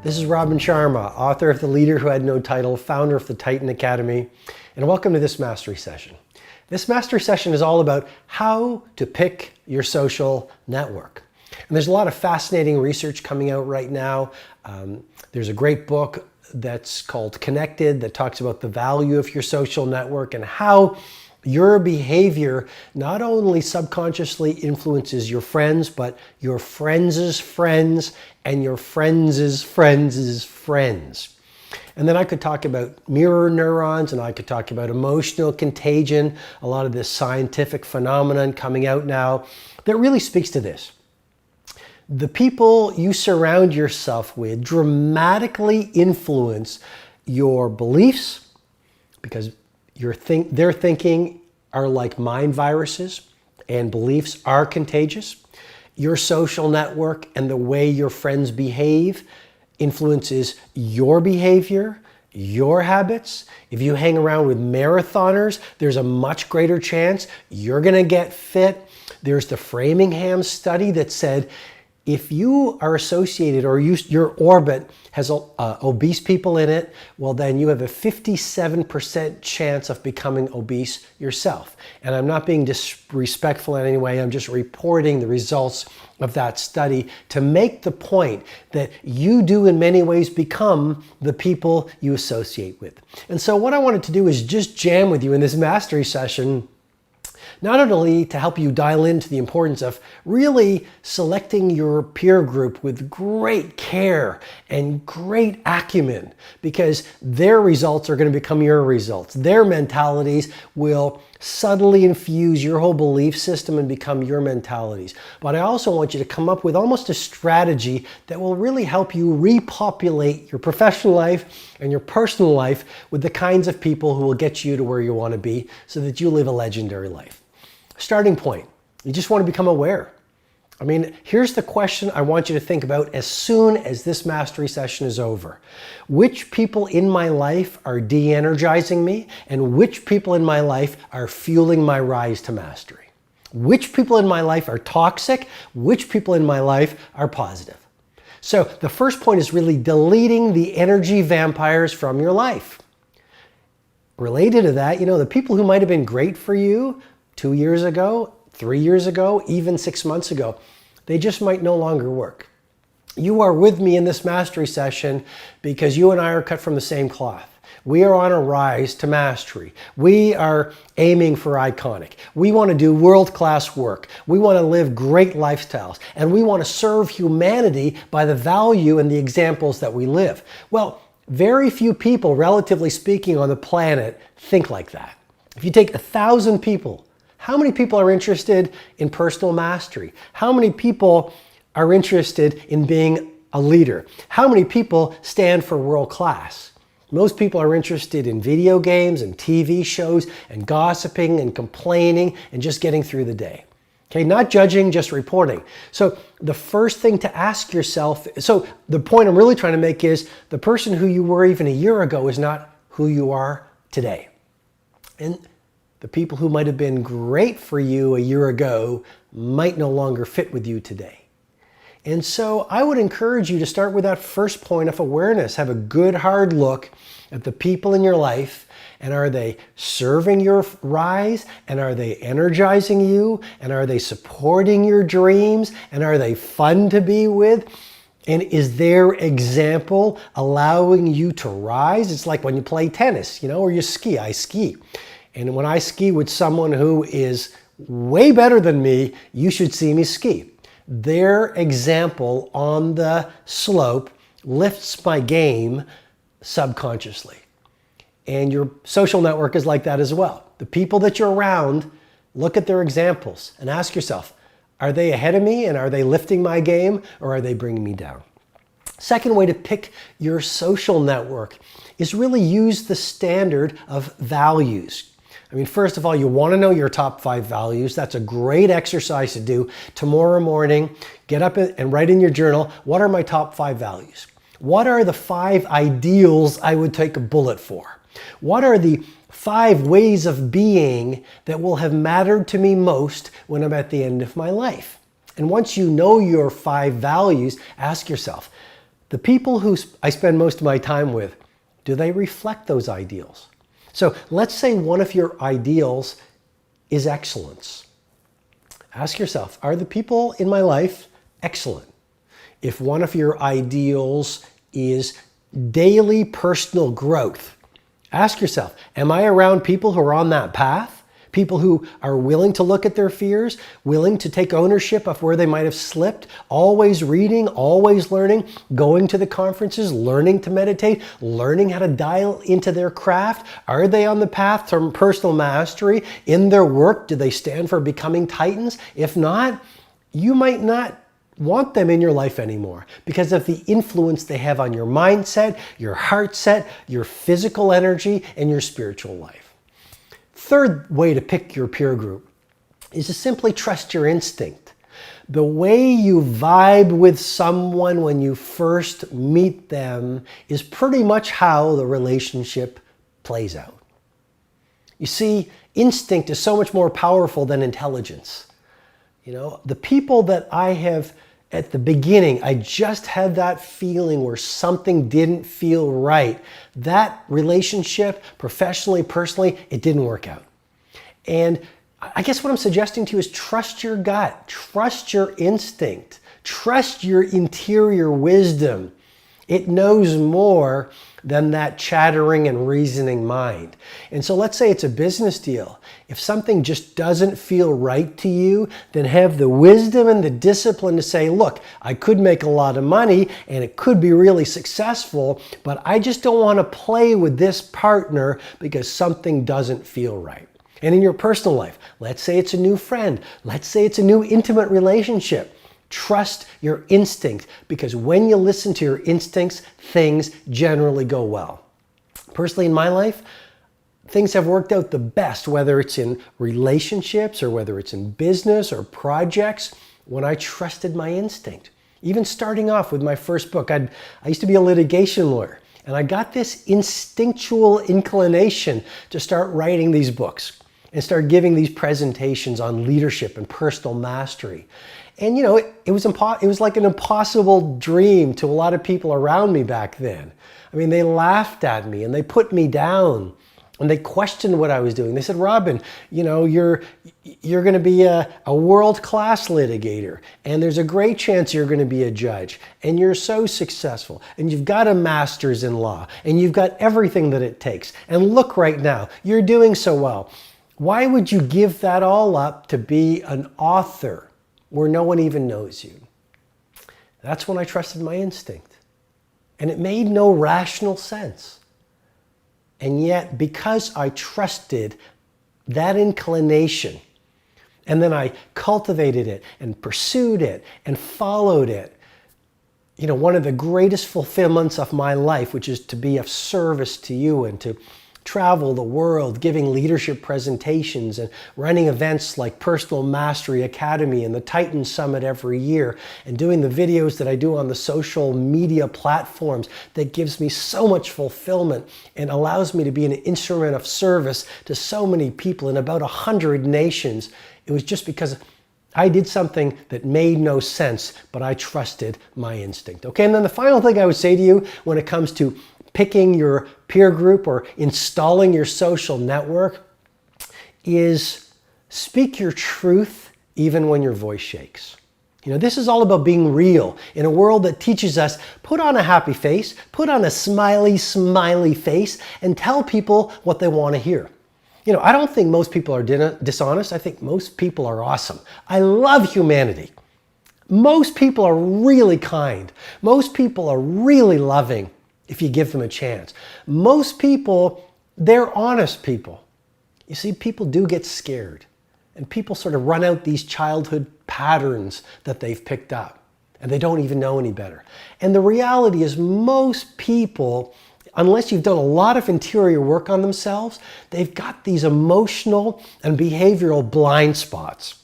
This is Sharma, author of The Leader Who Had No Title, founder of the Titan Academy, and welcome to this mastery session. This mastery session is all about how to pick your social network. And there's a lot of fascinating research coming out right now. There's a great book that's called Connected that talks about the value of your social network and how your behavior not only subconsciously influences your friends, but your friends' friends and your friends' friends' friends. And then I could talk about mirror neurons, and I could talk about emotional contagion, a lot of this scientific phenomenon coming out now that really speaks to this. The people you surround yourself with dramatically influence your beliefs, because their thinking are like mind viruses, and beliefs are contagious. Your social network and the way your friends behave influences your behavior, your habits. If you hang around with marathoners, there's a much greater chance you're going to get fit. There's the Framingham study that said if you are associated or your orbit has obese people in it, well then you have a 57% chance of becoming obese yourself. And I'm not being disrespectful in any way, I'm just reporting the results of that study to make the point that you do in many ways become the people you associate with. And so what I wanted to do is just jam with you in this mastery session, not only to help you dial into the importance of really selecting your peer group with great care and great acumen, because their results are going to become your results. Their mentalities will subtly infuse your whole belief system and become your mentalities. But I also want you to come up with almost a strategy that will really help you repopulate your professional life and your personal life with the kinds of people who will get you to where you want to be so that you live a legendary life. Starting point, you just want to become aware. I mean, here's the question I want you to think about as soon as this mastery session is over. Which people in my life are de-energizing me, and which people in my life are fueling my rise to mastery? Which people in my life are toxic? Which people in my life are positive? So the first point is really deleting the energy vampires from your life. Related to that, the people who might have been great for you 2 years ago, 3 years ago, even 6 months ago, they just might no longer work. You are with me in this mastery session because you and I are cut from the same cloth. We are on a rise to mastery. We are aiming for iconic. We want to do world-class work. We want to live great lifestyles. And we want to serve humanity by the value and the examples that we live. Well, very few people, relatively speaking, on the planet think like that. If you take 1,000 people, how many people are interested in personal mastery? How many people are interested in being a leader? How many people stand for world class? Most people are interested in video games and TV shows and gossiping and complaining and just getting through the day. Okay, not judging, just reporting. So the first thing to ask yourself, so the point I'm really trying to make is the person who you were even a year ago is not who you are today. And the people who might have been great for you a year ago might no longer fit with you today. And so I would encourage you to start with that first point of awareness. Have a good hard look at the people in your life, and are they serving your rise? And are they energizing you? And are they supporting your dreams? And are they fun to be with? And is their example allowing you to rise? It's like when you play tennis, or you ski. I ski. And when I ski with someone who is way better than me, you should see me ski. Their example on the slope lifts my game subconsciously. And your social network is like that as well. The people that you're around, look at their examples and ask yourself, are they ahead of me and are they lifting my game, or are they bringing me down? Second way to pick your social network is really use the standard of values. I mean, first of all, you want to know your top 5 values. That's a great exercise to do tomorrow morning. Get up and write in your journal, what are my top 5 values? What are the 5 ideals I would take a bullet for? What are the 5 ways of being that will have mattered to me most when I'm at the end of my life? And once you know your 5 values, ask yourself, The people who I spend most of my time with, do they reflect those ideals? So let's say one of your ideals is excellence. Ask yourself, are the people in my life excellent? If one of your ideals is daily personal growth, ask yourself, am I around people who are on that path? People who are willing to look at their fears, willing to take ownership of where they might have slipped, always reading, always learning, going to the conferences, learning to meditate, learning how to dial into their craft. Are they on the path to personal mastery? In their work, do they stand for becoming titans? If not, you might not want them in your life anymore because of the influence they have on your mindset, your heart set, your physical energy, and your spiritual life. Third way to pick your peer group is to simply trust your instinct. The way you vibe with someone when you first meet them is pretty much how the relationship plays out. You see, instinct is so much more powerful than intelligence. You know, the people that I have at the beginning, I just had that feeling where something didn't feel right. That relationship, professionally, personally, it didn't work out. And I guess what I'm suggesting to you is trust your gut, trust your instinct, trust your interior wisdom. It knows more than that chattering and reasoning mind. And so let's say it's a business deal. If something just doesn't feel right to you, then have the wisdom and the discipline to say, look, I could make a lot of money and it could be really successful, but I just don't want to play with this partner because something doesn't feel right. And in your personal life, let's say it's a new friend, let's say it's a new intimate relationship. Trust your instinct, because when you listen to your instincts, things generally go well. Personally, in my life, things have worked out the best, whether it's in relationships or whether it's in business or projects, when I trusted my instinct. Even starting off with my first book, I used to be a litigation lawyer, and I got this instinctual inclination to start writing these books and start giving these presentations on leadership and personal mastery. And you know, it was like an impossible dream to a lot of people around me back then. I mean, they laughed at me and they put me down and they questioned what I was doing. They said, Robin, you know, you're going to be a world-class litigator, and there's a great chance you're going to be a judge, and you're so successful, and you've got a master's in law, and you've got everything that it takes. And look right now, you're doing so well. Why would you give that all up to be an author where no one even knows you? That's when I trusted my instinct. And it made no rational sense. And yet, because I trusted that inclination, and then I cultivated it and pursued it and followed it, you know, one of the greatest fulfillments of my life, which is to be of service to you and to travel the world, giving leadership presentations and running events like Personal Mastery Academy and the Titan Summit every year, and doing the videos that I do on the social media platforms that gives me so much fulfillment and allows me to be an instrument of service to so many people in about 100 nations. It was just because I did something that made no sense, but I trusted my instinct. Okay, and then the final thing I would say to you when it comes to picking your peer group or installing your social network is speak your truth even when your voice shakes. You know, this is all about being real in a world that teaches us put on a happy face, put on a smiley face, and tell people what they want to hear. You know, I don't think most people are dishonest. I think most people are awesome. I love humanity. Most people are really kind. Most people are really loving if you give them a chance. Most people, they're honest people. You see, people do get scared, and people sort of run out these childhood patterns that they've picked up, and they don't even know any better. And the reality is most people, unless you've done a lot of interior work on themselves, they've got these emotional and behavioral blind spots.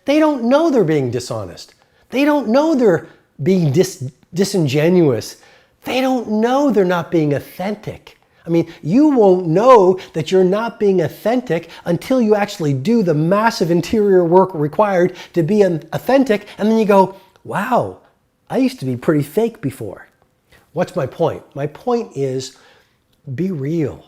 They don't know they're being dishonest. They don't know they're being disingenuous. They don't know they're not being authentic. I mean, you won't know that you're not being authentic until you actually do the massive interior work required to be authentic, and then you go, wow, I used to be pretty fake before. What's my point? My point is be real.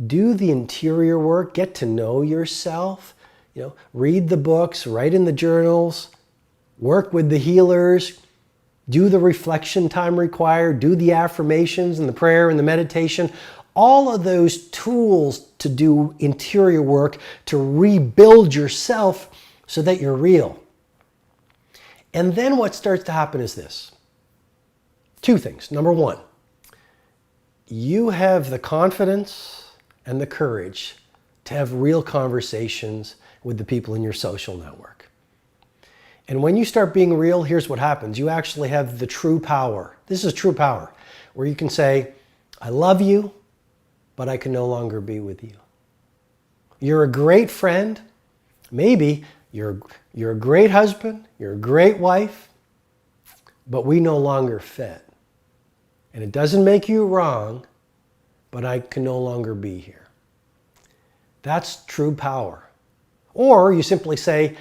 Do the interior work, get to know yourself, read the books, write in the journals, work with the healers, do the reflection time required, do the affirmations and the prayer and the meditation. All of those tools to do interior work to rebuild yourself so that you're real. And then what starts to happen is this. Two things. Number one, you have the confidence and the courage to have real conversations with the people in your social network. And when you start being real, here's what happens. You actually have the true power. This is true power, where you can say, I love you, but I can no longer be with you. You're a great friend. Maybe you're a great husband, you're a great wife, but we no longer fit. And it doesn't make you wrong, but I can no longer be here. That's true power. Or you simply say,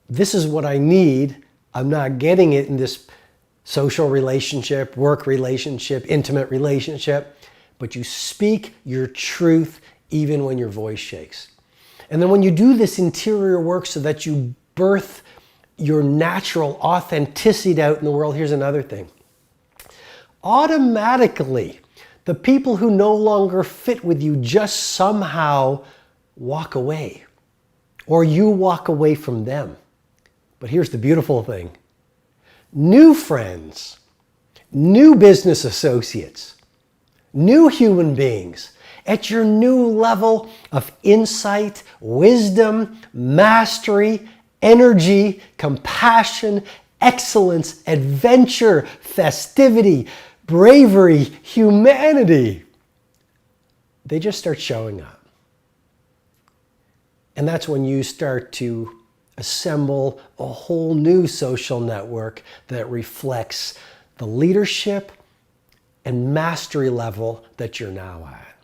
this is what I need. I'm not getting it in this social relationship, work relationship, intimate relationship, but you speak your truth even when your voice shakes. And then when you do this interior work so that you birth your natural authenticity out in the world, here's another thing. Automatically, the people who no longer fit with you just somehow walk away, or you walk away from them. But here's the beautiful thing. New friends, new business associates, new human beings at your new level of insight, wisdom, mastery, energy, compassion, excellence, adventure, festivity, bravery, humanity. They just start showing up. And that's when you start to assemble a whole new social network that reflects the leadership and mastery level that you're now at.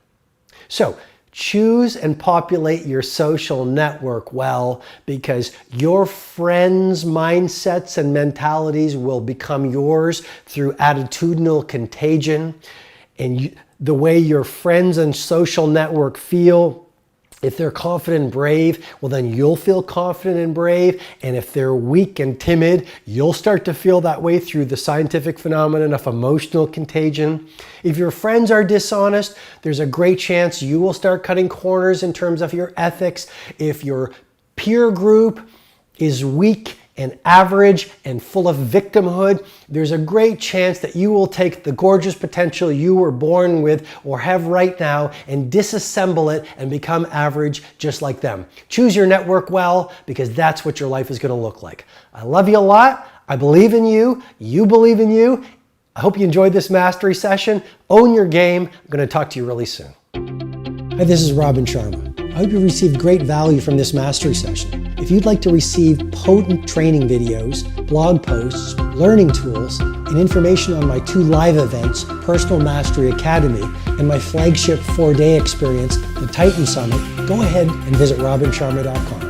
So choose and populate your social network well, because your friends' mindsets and mentalities will become yours through attitudinal contagion. And the way your friends and social network feel, if they're confident and brave, well then you'll feel confident and brave. And if they're weak and timid, you'll start to feel that way through the scientific phenomenon of emotional contagion. If your friends are dishonest, there's a great chance you will start cutting corners in terms of your ethics. If your peer group is weak and average and full of victimhood, there's a great chance that you will take the gorgeous potential you were born with or have right now and disassemble it and become average just like them. Choose your network well, because that's what your life is going to look like. I love you a lot. I believe in you. You believe in you. I hope you enjoyed this mastery session. Own your game. I'm going to talk to you really soon. Hi, this is Robin Sharma. I hope you received great value from this mastery session. If you'd like to receive potent training videos, blog posts, learning tools, and information on my 2 live events, Personal Mastery Academy and my flagship 4-day experience, the Titan Summit, go ahead and visit robinsharma.com.